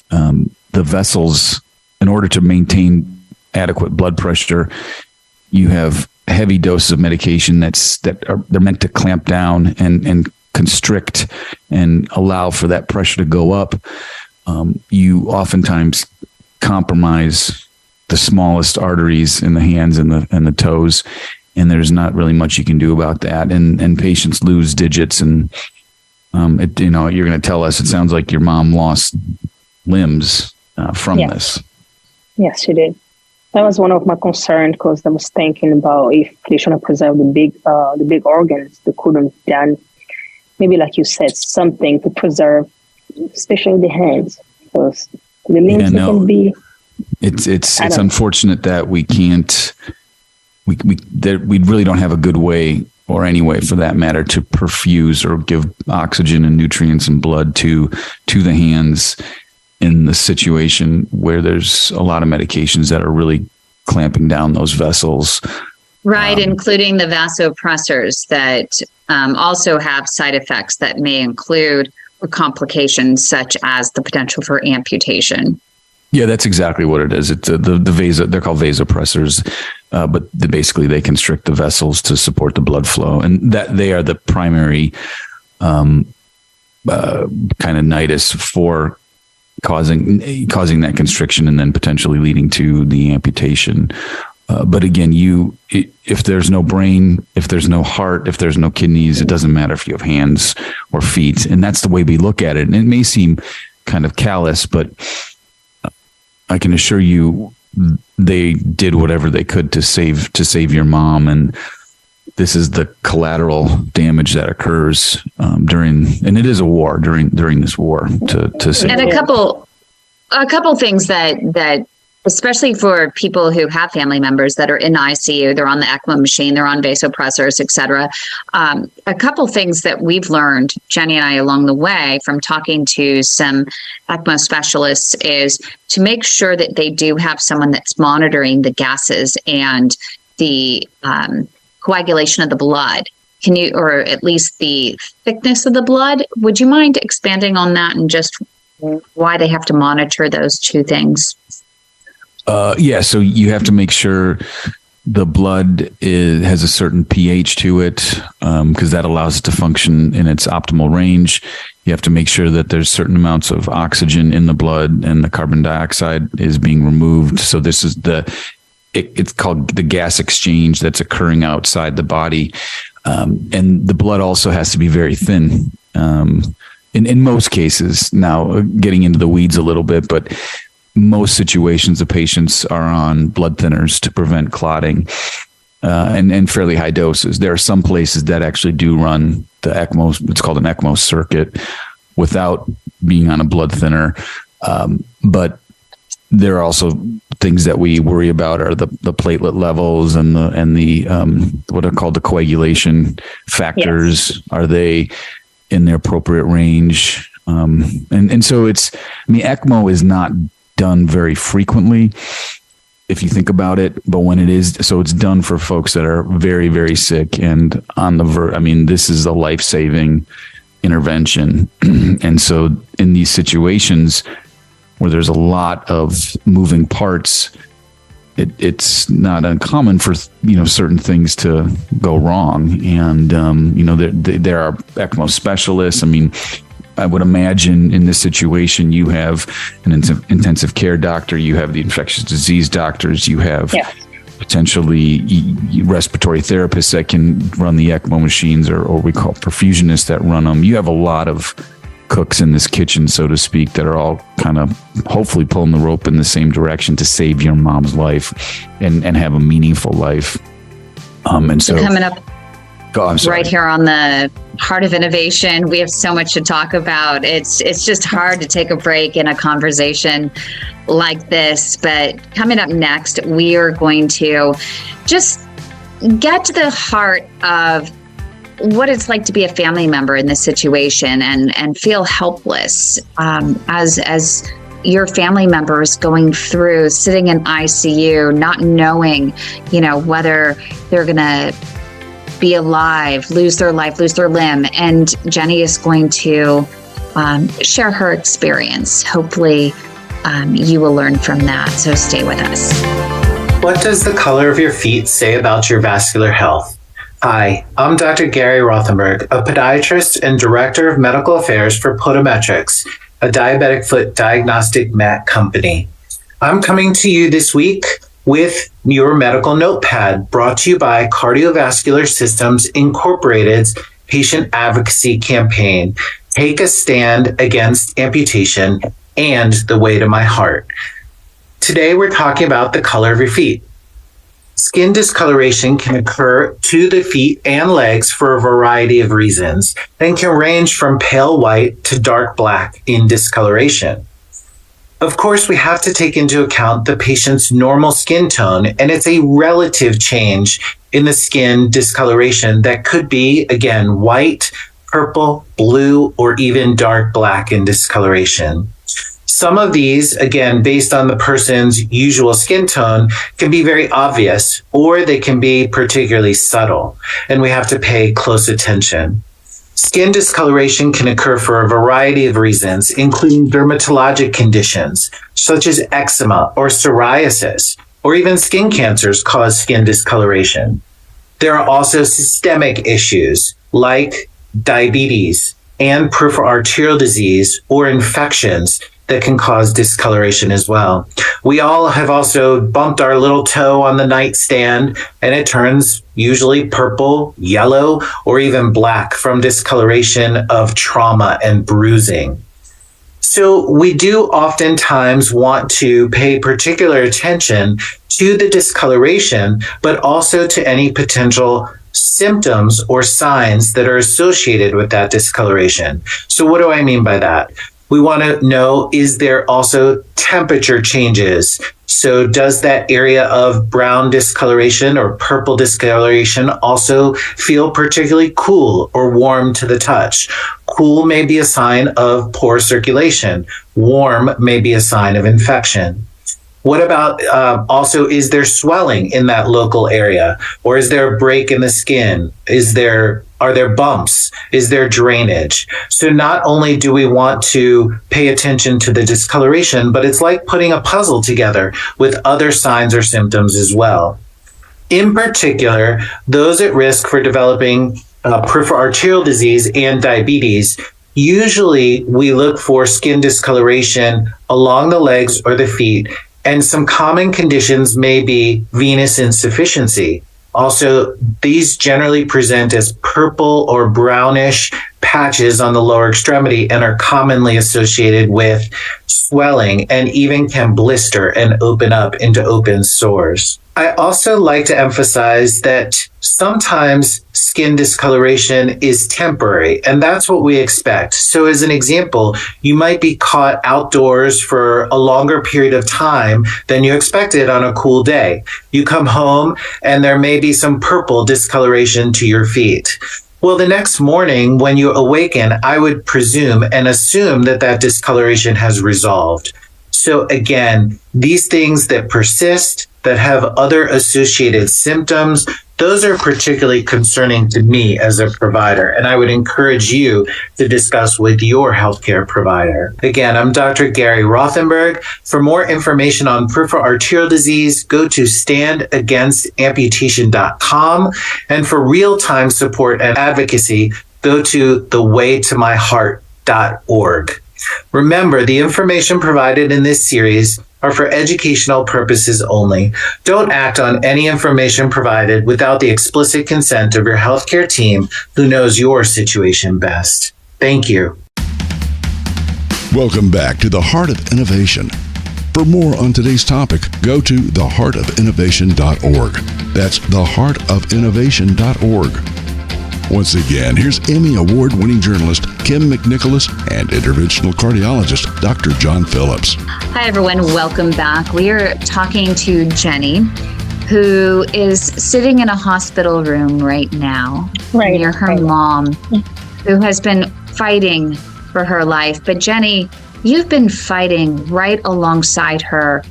the vessels, in order to maintain adequate blood pressure, you have heavy doses of medication they're meant to clamp down and constrict and allow for that pressure to go up. You oftentimes compromise the smallest arteries in the hands and the toes, and there's not really much you can do about that. And patients lose digits, and you're going to tell us it sounds like your mom lost limbs from this. Yes, she did. That was one of my concerns, because I was thinking about if they should have preserved the big organs, they could have done maybe, like you said, something to preserve, especially the hands, because the limbs can be. It's unfortunate that we can't. We really don't have a good way, or any way for that matter, to perfuse or give oxygen and nutrients and blood to the hands in the situation where there's a lot of medications that are really clamping down those vessels. Right, including the vasopressors that also have side effects that may include complications such as the potential for amputation. Yeah, that's exactly what it is. It's they're called vasopressors, but basically they constrict the vessels to support the blood flow, and that they are the primary kind of nidus for causing that constriction and then potentially leading to the amputation. But again, if there's no brain, if there's no heart, if there's no kidneys, it doesn't matter if you have hands or feet. And that's the way we look at it. And it may seem kind of callous, but I can assure you they did whatever they could to save your mom. And this is the collateral damage that occurs and it is a war during this war to save. And a couple things that especially for people who have family members that are in ICU, they're on the ECMO machine, they're on vasopressors, et cetera. A couple things that we've learned, Jenny and I, along the way from talking to some ECMO specialists, is to make sure that they do have someone that's monitoring the gases and the coagulation of the blood. Can you, or at least the thickness of the blood? Would you mind expanding on that and just why they have to monitor those two things? So you have to make sure the blood has a certain pH to it, because that allows it to function in its optimal range. You have to make sure that there's certain amounts of oxygen in the blood and the carbon dioxide is being removed. So this is it's called the gas exchange that's occurring outside the body. And the blood also has to be very thin. In most cases, now getting into the weeds a little bit, but most situations, the patients are on blood thinners to prevent clotting, and fairly high doses. There are some places that actually do run the ECMO, it's called an ECMO circuit, without being on a blood thinner. But there are also things that we worry about are the platelet levels and the what are called the coagulation factors. Yes. Are they in the appropriate range? And so ECMO is not done very frequently, if you think about it, but when it is, so it's done for folks that are very, very sick and on the verge. This is a life-saving intervention. And so in these situations where there's a lot of moving parts, it's not uncommon for certain things to go wrong. And there are ECMO specialists. I would imagine in this situation, you have an intensive care doctor, you have the infectious disease doctors, you have potentially respiratory therapists that can run the ECMO machines, or we call perfusionists that run them. You have a lot of cooks in this kitchen, so to speak, that are all kind of hopefully pulling the rope in the same direction to save your mom's life and have a meaningful life. And so coming up I'm sorry. right here on the Heart of Innovation, we have so much to talk about. It's just hard to take a break in a conversation like this. But coming up next, we are going to just get to the heart of what it's like to be a family member in this situation and feel helpless as your family members going through sitting in ICU, not knowing, whether they're going to be alive, lose their life, lose their limb. And Jenny is going to share her experience. Hopefully you will learn from that. So stay with us. What does the color of your feet say about your vascular health? Hi, I'm Dr. Gary Rothenberg, a podiatrist and Director of Medical Affairs for Podometrics, a diabetic foot diagnostic mat company. I'm coming to you this week with your medical notepad, brought to you by Cardiovascular Systems Incorporated's patient advocacy campaign, Take a Stand Against Amputation and the Way to My Heart. Today, we're talking about the color of your feet. Skin discoloration can occur to the feet and legs for a variety of reasons and can range from pale white to dark black in discoloration. Of course, we have to take into account the patient's normal skin tone, and it's a relative change in the skin discoloration that could be, again, white, purple, blue, or even dark black in discoloration. Some of these, again, based on the person's usual skin tone, can be very obvious, or they can be particularly subtle, and we have to pay close attention. Skin discoloration can occur for a variety of reasons, including dermatologic conditions, such as eczema or psoriasis, or even skin cancers cause skin discoloration. There are also systemic issues like diabetes and peripheral arterial disease or infections that can cause discoloration as well. We all have also bumped our little toe on the nightstand and it turns usually purple, yellow, or even black from discoloration of trauma and bruising. So we do oftentimes want to pay particular attention to the discoloration, but also to any potential symptoms or signs that are associated with that discoloration. So what do I mean by that? We want to know, is there also temperature changes? So does that area of brown discoloration or purple discoloration also feel particularly cool or warm to the touch? Cool may be a sign of poor circulation. Warm may be a sign of infection. What about also, is there swelling in that local area? Or is there a break in the skin? Are there bumps? Is there drainage? So not only do we want to pay attention to the discoloration, but it's like putting a puzzle together with other signs or symptoms as well. In particular, those at risk for developing peripheral arterial disease and diabetes, usually we look for skin discoloration along the legs or the feet, and some common conditions may be venous insufficiency. Also, these generally present as purple or brownish patches on the lower extremity and are commonly associated with swelling and even can blister and open up into open sores. I also like to emphasize that sometimes skin discoloration is temporary, and that's what we expect. So as an example, you might be caught outdoors for a longer period of time than you expected on a cool day. You come home and there may be some purple discoloration to your feet. Well, the next morning when you awaken, I would presume and assume that that discoloration has resolved. So again, these things that persist, that have other associated symptoms, those are particularly concerning to me as a provider, and I would encourage you to discuss with your healthcare provider. Again, I'm Dr. Gary Rothenberg. For more information on peripheral arterial disease, go to standagainsamputation.com, and for real-time support and advocacy, go to thewaytomyheart.org. Remember, the information provided in this series are for educational purposes only. Don't act on any information provided without the explicit consent of your healthcare team who knows your situation best. Thank you. Welcome back to the Heart of Innovation. For more on today's topic, go to theheartofinnovation.org. That's theheartofinnovation.org. Once again, here's Emmy Award-winning journalist Kim McNicholas and interventional cardiologist Dr. John Phillips. Hi, everyone. Welcome back. We are talking to Jenny, who is sitting in a hospital room right now near her mom, who has been fighting for her life. But Jenny, you've been fighting right alongside her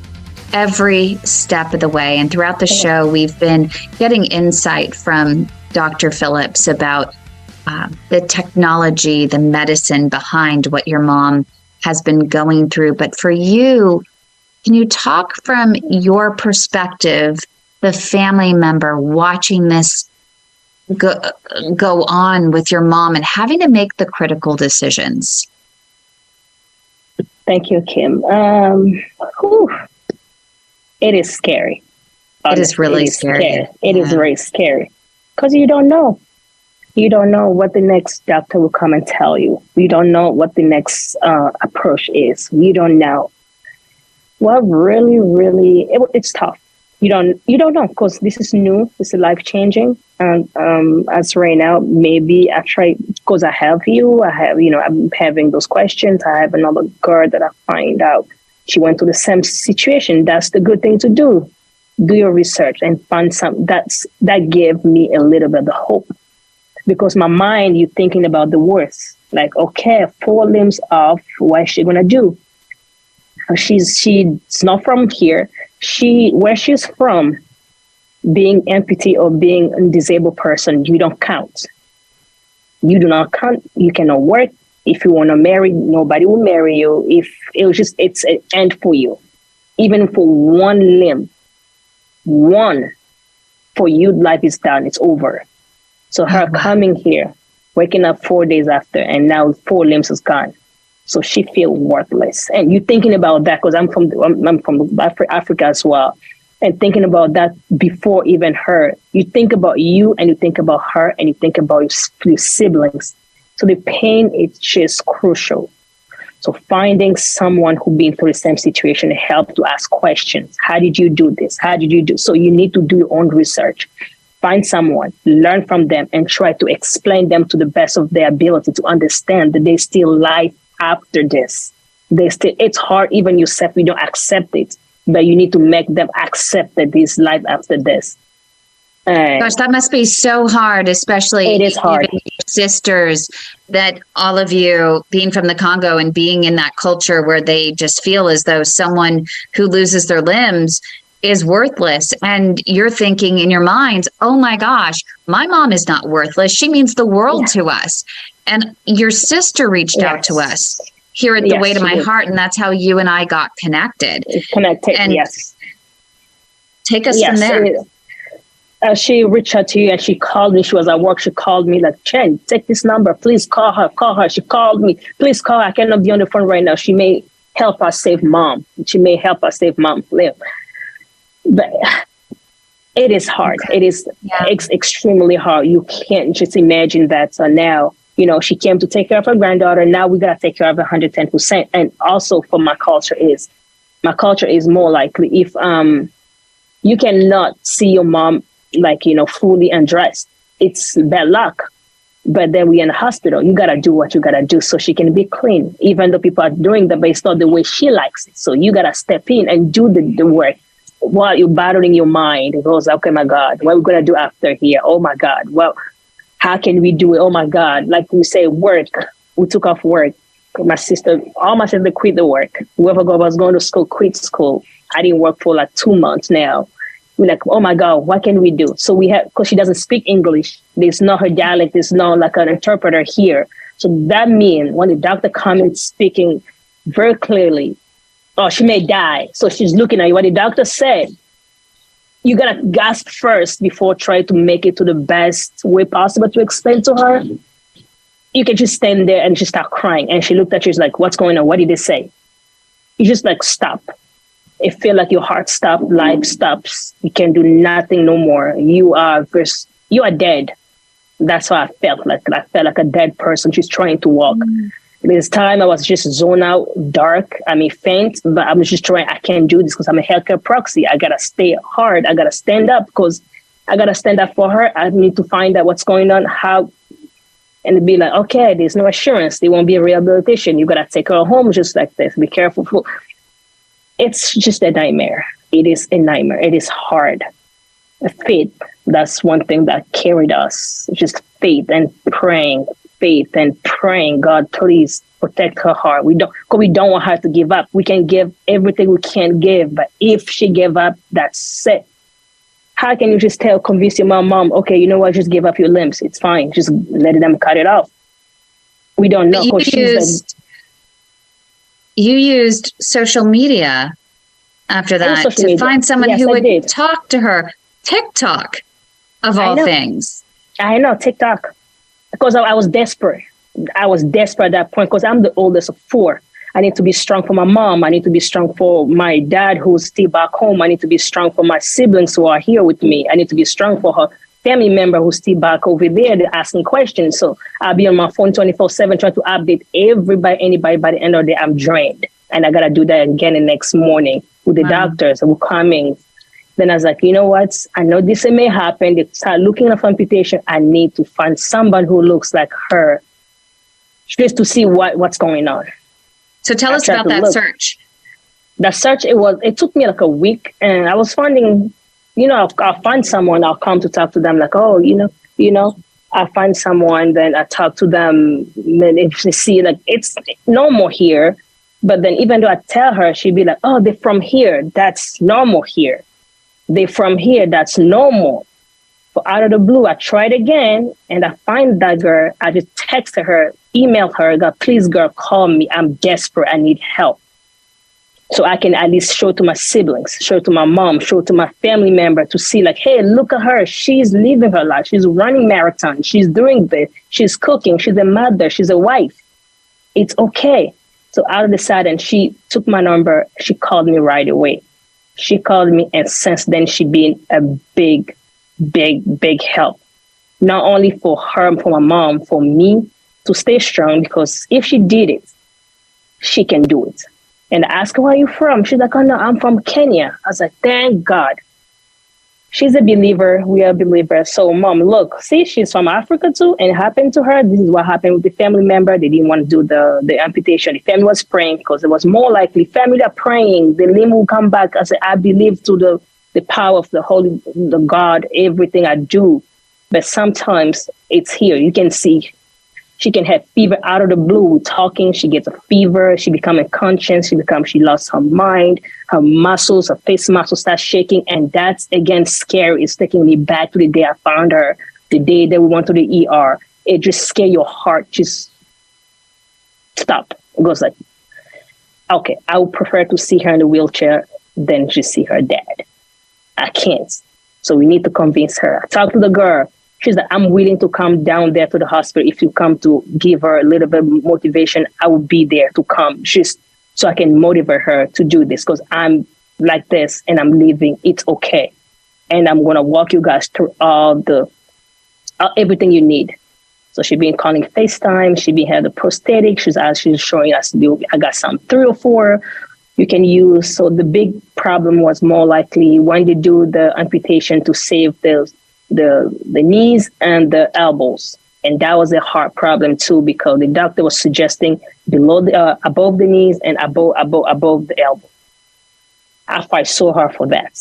every step of the way. And throughout the show, we've been getting insight from Dr. Phillips about the technology, the medicine behind what your mom has been going through. But for you, can you talk from your perspective, the family member watching this go on with your mom and having to make the critical decisions? Thank you, Kim. It is scary. It is really scary. It is very scary because you don't know. You don't know what the next doctor will come and tell you. You don't know what the next approach is. You don't know. Well, really, it's tough. You don't know because this is new. This is life-changing. And as right now, maybe I try because I have you. I'm having those questions. I have another girl that I find out she went through the same situation. That's the good thing to do. Do your research and find some. That gave me a little bit of hope because my mind, you're thinking about the worst. Like, okay, 4 limbs off. What is she gonna do? She's not from here. Where she's from, being amputee or being a disabled person, you don't count. You do not count. You cannot work. If you want to marry, nobody will marry you. If it's an end for you. Even for 1 limb, for you, life is done. It's over. So her coming here, waking up 4 days after, and now 4 limbs is gone. So she feels worthless. And you're thinking about that because I'm from Africa as well. And thinking about that before even her, you think about you and you think about her and you think about your siblings. So the pain is just crucial. So finding someone who's been through the same situation help to ask questions. How did you do this? How did you do? So you need to do your own research. Find someone, learn from them, and try to explain them to the best of their ability to understand that they still life after this. It's hard, even yourself, you don't accept it, but you need to make them accept that there's life after this. Gosh, that must be so hard, especially it is hard. Even your sisters, that all of you being from the Congo and being in that culture where they just feel as though someone who loses their limbs is worthless. And you're thinking in your minds, oh my gosh, my mom is not worthless. She means the world to us. And your sister reached out to us here at The Weight of My Heart. And that's how you and I got connected. And take us from there. She reached out to you and she called me. She was at work. She called me like, Chen, take this number. Please call her. She called me. Please call her. I cannot be on the phone right now. She may help us save mom. But it is hard. Okay. It is extremely hard. You can't just imagine that now, she came to take care of her granddaughter. Now we got to take care of 110%. And also for my culture is more likely if you cannot see your mom fully undressed. It's bad luck. But then we're in the hospital. You got to do what you got to do so she can be clean. Even though people are doing that, but it's not the way she likes it. So you got to step in and do the work while you're battling your mind. It goes, okay, my God, what are we going to do after here? Oh, my God. Well, how can we do it? Oh, my God. Like we say, work. We took off work. All my sister quit the work. Whoever was going to school, quit school. I didn't work for like 2 months now. We're like, oh my God, what can we do? So we have, because she doesn't speak English, there's not her dialect, there's not like an interpreter here. So that means when the doctor comes speaking very clearly, oh, she may die. So she's looking at you. What the doctor said, you gotta gasp first before trying to make it to the best way possible to explain to her. You can just stand there and just start crying. And she looked at you, she's like, what's going on? What did they say? You just like stop. It feels like your heart stops, life stops. You can do nothing no more. You are dead. That's how I felt like. I felt like a dead person. She's trying to walk. This time I was just zone out, dark. Faint, but I was just trying. I can't do this because I'm a healthcare proxy. I gotta stay hard. I gotta stand up because I gotta stand up for her. I need to find out what's going on, how, and be like, okay, there's no assurance. There won't be a rehabilitation. You gotta take her home just like this. Be careful. It's just a nightmare. It is a nightmare. It is hard. Faith. That's one thing that carried us. Just faith and praying. Faith and praying, God, please protect her heart. We don't want her to give up. We can give everything we can give, but if she gave up, that's it. How can you just convince your mom, okay, you know what, just give up your limbs. It's fine. Just let them cut it off. We don't know. You used social media after that to find someone who would talk to her. TikTok, of all things. I know, TikTok. Because I was desperate. I was desperate at that point because I'm the oldest of 4. I need to be strong for my mom. I need to be strong for my dad who's still back home. I need to be strong for my siblings who are here with me. I need to be strong for her family member who's still back over there. They're asking questions. So I'll be on my phone 24/7 trying to update anybody. By the end of the day, I'm drained. And I got to do that again the next morning with the doctors who are coming. Then I was like, you know what? I know this may happen. They start looking at amputation. I need to find someone who looks like her just to see what's going on. So tell us about that search. The search, it took me like a week, and I was finding, I'll find someone, I'll come to talk to them like, oh, I find someone, then I talk to them, then if they see like it's normal here, but then even though I tell her, she'd be like, oh, they're from here, that's normal here. They're from here, that's normal. But out of the blue, I tried again, and I find that girl. I just texted her, emailed her, God, please, girl, call me. I'm desperate. I need help. So I can at least show to my siblings, show to my mom, show to my family member to see like, hey, look at her. She's living her life. She's running marathon. She's doing this. She's cooking. She's a mother. She's a wife. It's okay. So out of the sudden, she took my number. She called me right away. She called me, and since then, she's been a big help. Not only for her, for my mom, for me to stay strong, because if she did it, she can do it. And I asked her, where are you from? She's like, oh no, I'm from Kenya. I was like, thank God. She's a believer. We are believers. So mom, look, see, she's from Africa too, and it happened to her. This is what happened with the family member. They didn't want to do the amputation. The family was praying because it was more likely family are praying. The limb will come back. I said, I believe to the power of the God, everything I do. But sometimes it's here. You can see she can have fever out of the blue. Talking, she gets a fever. She becomes unconscious. She lost her mind. Her muscles, her face muscles start shaking. And that's, again, scary. It's taking me back to the day I found her, the day that we went to the ER. It just scares your heart. Just stop. It goes like, okay, I would prefer to see her in the wheelchair than to see her dad. I can't. So we need to convince her. I talked to the girl. She's like, I'm willing to come down there to the hospital. If you come to give her a little bit of motivation, I will be there to come. So I can motivate her to do this because I'm like this and I'm leaving. It's okay. And I'm going to walk you guys through everything you need. So she's been calling FaceTime. She been had the prosthetic. She's showing us, I got some 3 or 4 you can use. So the big problem was more likely when they do the amputation to save the knees and the elbows. And that was a hard problem too, because the doctor was suggesting above the knees and above the elbow. I fight so hard for that.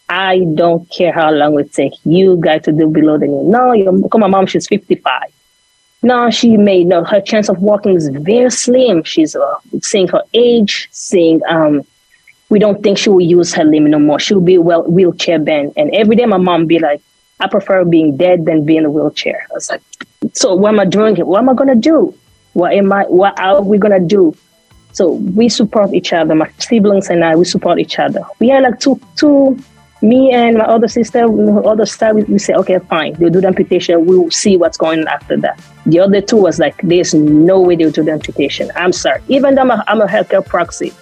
I don't care how long it takes. You got to do below the knee. No, my mom, she's 55. No, her chance of walking is very slim. She's seeing her age, we don't think she will use her limb no more. She'll be wheelchair bound. And every day my mom be like, I prefer being dead than being in a wheelchair. I was like, so what am I doing here? What am I going to do? What are we going to do? So we support each other. My siblings and I, we support each other. We are like two, me and my other sister, we say, okay, fine. They'll do the amputation. We'll see what's going on after that. The other 2 was like, there's no way they'll do the amputation. I'm sorry. Even though I'm a healthcare proxy,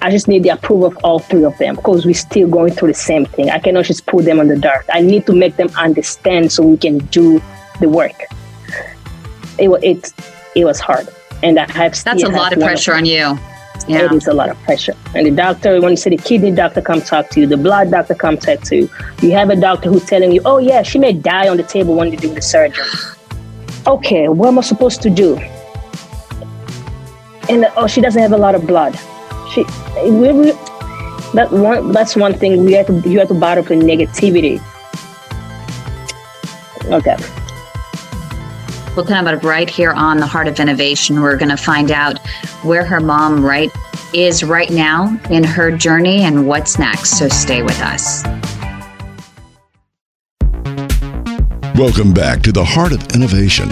I just need the approval of all 3 of them because we're still going through the same thing. I cannot just put them in the dark. I need to make them understand so we can do the work. It was hard. And I have that's a lot of pressure on you. Yeah. It is a lot of pressure. And the doctor, when you say the kidney doctor come talk to you, the blood doctor come talk to you, you have a doctor who's telling you, oh yeah, she may die on the table when they do the surgery. Okay, what am I supposed to do? And she doesn't have a lot of blood. That's one thing you have to battle for negativity. Okay. We'll come up right here on the Heart of Innovation. We're going to find out where her mom is right now in her journey and what's next. So stay with us. Welcome back to the Heart of Innovation.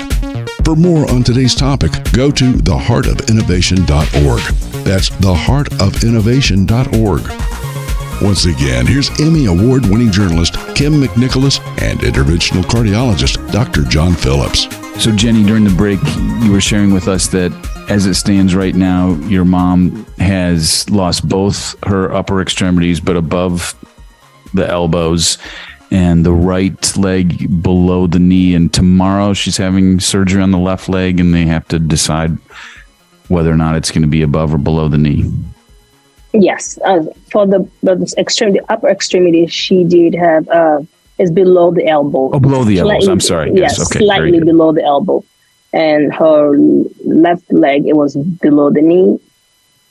For more on today's topic, go to theheartofinnovation.org. That's theheartofinnovation.org. Once again, here's Emmy Award-winning journalist Kim McNicholas and interventional cardiologist Dr. John Phillips. So, Jenny, during the break, you were sharing with us that as it stands right now, your mom has lost both her upper extremities, but above the elbows, and the right leg below the knee. And tomorrow she's having surgery on the left leg, and they have to decide whether or not it's going to be above or below the knee. Yes, for the upper extremity, she did have is below the elbow. Oh, below the elbows. I'm sorry. Yes, okay, slightly below the elbow, and her left leg, it was below the knee.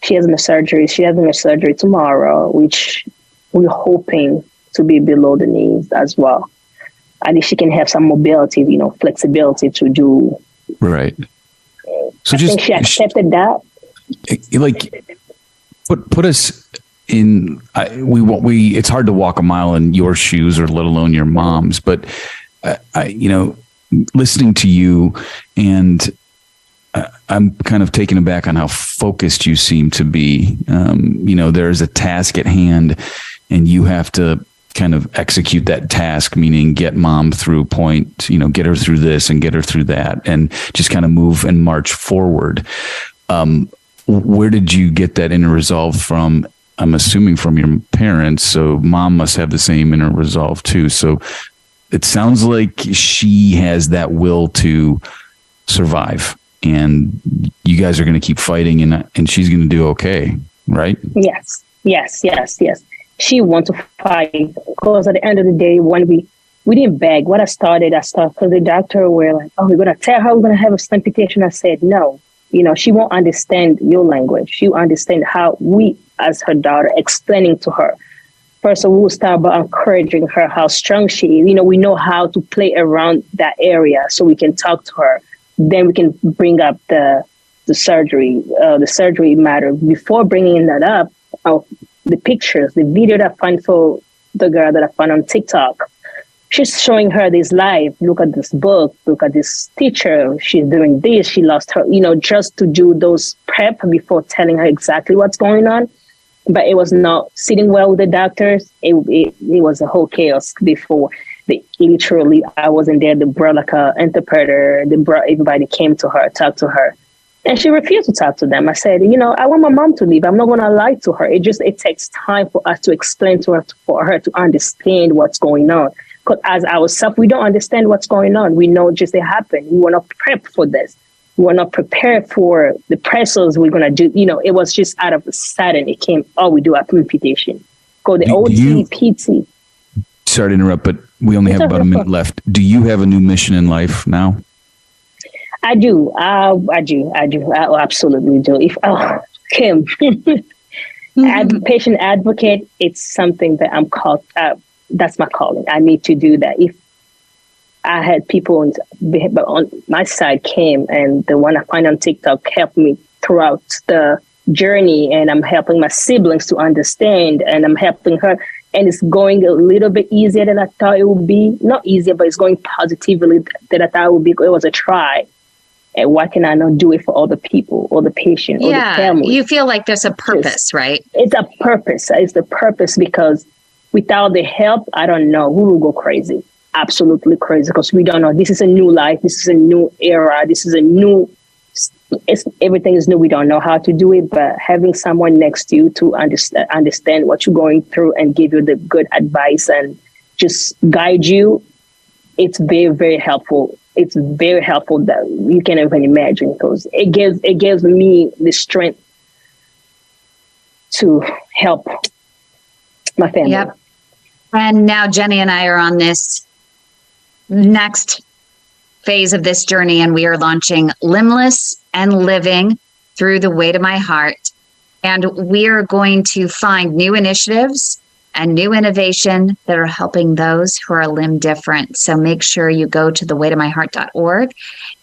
She has a surgery. She having a surgery tomorrow, which we're hoping to be below the knees as well. At least she can have some mobility, flexibility to do. Right. So I think she accepted that. Like. Put us in. It's hard to walk a mile in your shoes, or let alone your mom's. But listening to you, and I'm kind of taken aback on how focused you seem to be. There's a task at hand, and you have to kind of execute that task, meaning get mom through point. Get her through this and get her through that, and just kind of move and march forward. Where did you get that inner resolve from? I'm assuming from your parents. So mom must have the same inner resolve too. So it sounds like she has that will to survive, and you guys are going to keep fighting, and she's going to do okay, right? Yes. She wants to fight, because at the end of the day, when we didn't beg. What I started because the doctor were like, oh, we're going to tell her we're going to have a amputation. I said, no. She won't understand your language. She will understand how we, as her daughter, explaining to her. First, we will start by encouraging her how strong she is. We know how to play around that area, so we can talk to her. Then we can bring up the surgery matter. Before bringing that up, the pictures, the video that I found for the girl that I found on TikTok, she's showing her this live. Look at this book. Look at this teacher. She's doing this. She lost her, just to do those prep before telling her exactly what's going on. But it was not sitting well with the doctors. It was a whole chaos before. Literally, I wasn't there. They brought like an interpreter. They brought everybody came to her, talked to her. And she refused to talk to them. I said, I want my mom to leave. I'm not going to lie to her. It takes time for us to explain to her, for her to understand what's going on. Because as ourselves, we don't understand what's going on. We know just it happened. We were not prepped for this. We were not prepared for the pressors we're going to do. It was just out of the sudden. It came, we do amputation. Go the OT, PT. Sorry to interrupt, but we only have about a minute left. Do you have a new mission in life now? I do. I absolutely do. Kim, patient advocate, it's something that I'm called. That's my calling. I need to do that. If I had people on my side came, and the one I find on TikTok helped me throughout the journey, and I'm helping my siblings to understand, and I'm helping her, and it's going a little bit easier than I thought it would be. Not easier, but it's going positively than I thought it would be. It was a try. And why can I not do it for other people or the patient or the family? You feel like there's a purpose, right? It's a purpose. It's the purpose, because without the help, I don't know, we will go crazy. Absolutely crazy, because we don't know. This is a new life. This is a new era. This is everything is new. We don't know how to do it, but having someone next to you to understand what you're going through and give you the good advice and just guide you, it's very, very helpful. it's very helpful that you can't even imagine, because it gives me the strength to help my family. Yep. And now Jenny and I are on this next phase of this journey, and we are launching Limbless and Living Through the Weight of My Heart. And we are going to find new initiatives and new innovation that are helping those who are limb different. So make sure you go to theweightofmyheart.org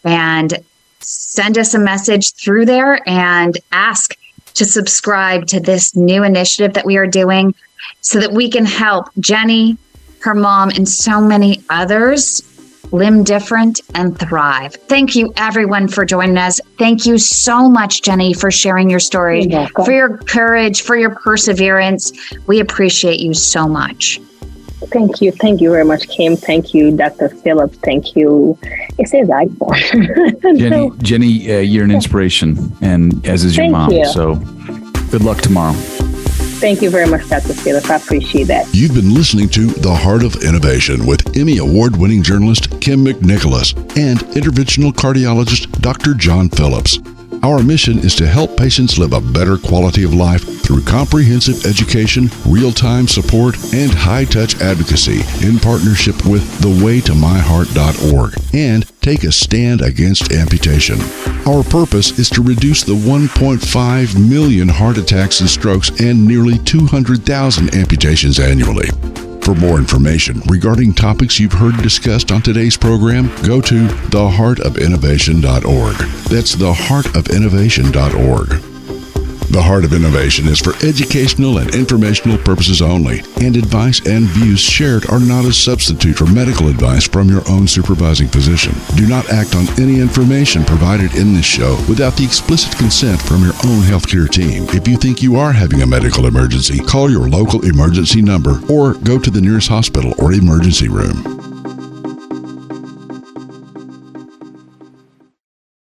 and send us a message through there and ask to subscribe to this new initiative that we are doing so that we can help Jenny, her mom, and so many others limb different and thrive. Thank you, everyone, for joining us. Thank you so much, Jenny, for sharing your story, for your courage, for your perseverance. We appreciate you so much. Thank you. Thank you very much, Kim. Thank you, Dr. Phillips. Thank you. It says iPhone. Jenny, you're an inspiration, and as is your mom. you. So good luck tomorrow. Thank you very much, Dr. Phillips. I appreciate that. You've been listening to The Heart of Innovation with Emmy Award-winning journalist Kim McNicholas and interventional cardiologist Dr. John Phillips. Our mission is to help patients live a better quality of life through comprehensive education, real-time support, and high-touch advocacy in partnership with thewaytomyheart.org and Take a Stand Against Amputation. Our purpose is to reduce the 1.5 million heart attacks and strokes and nearly 200,000 amputations annually. For more information regarding topics you've heard discussed on today's program, go to theheartofinnovation.org. That's theheartofinnovation.org. The Heart of Innovation is for educational and informational purposes only, and advice and views shared are not a substitute for medical advice from your own supervising physician. Do not act on any information provided in this show without the explicit consent from your own healthcare team. If you think you are having a medical emergency, call your local emergency number or go to the nearest hospital or emergency room.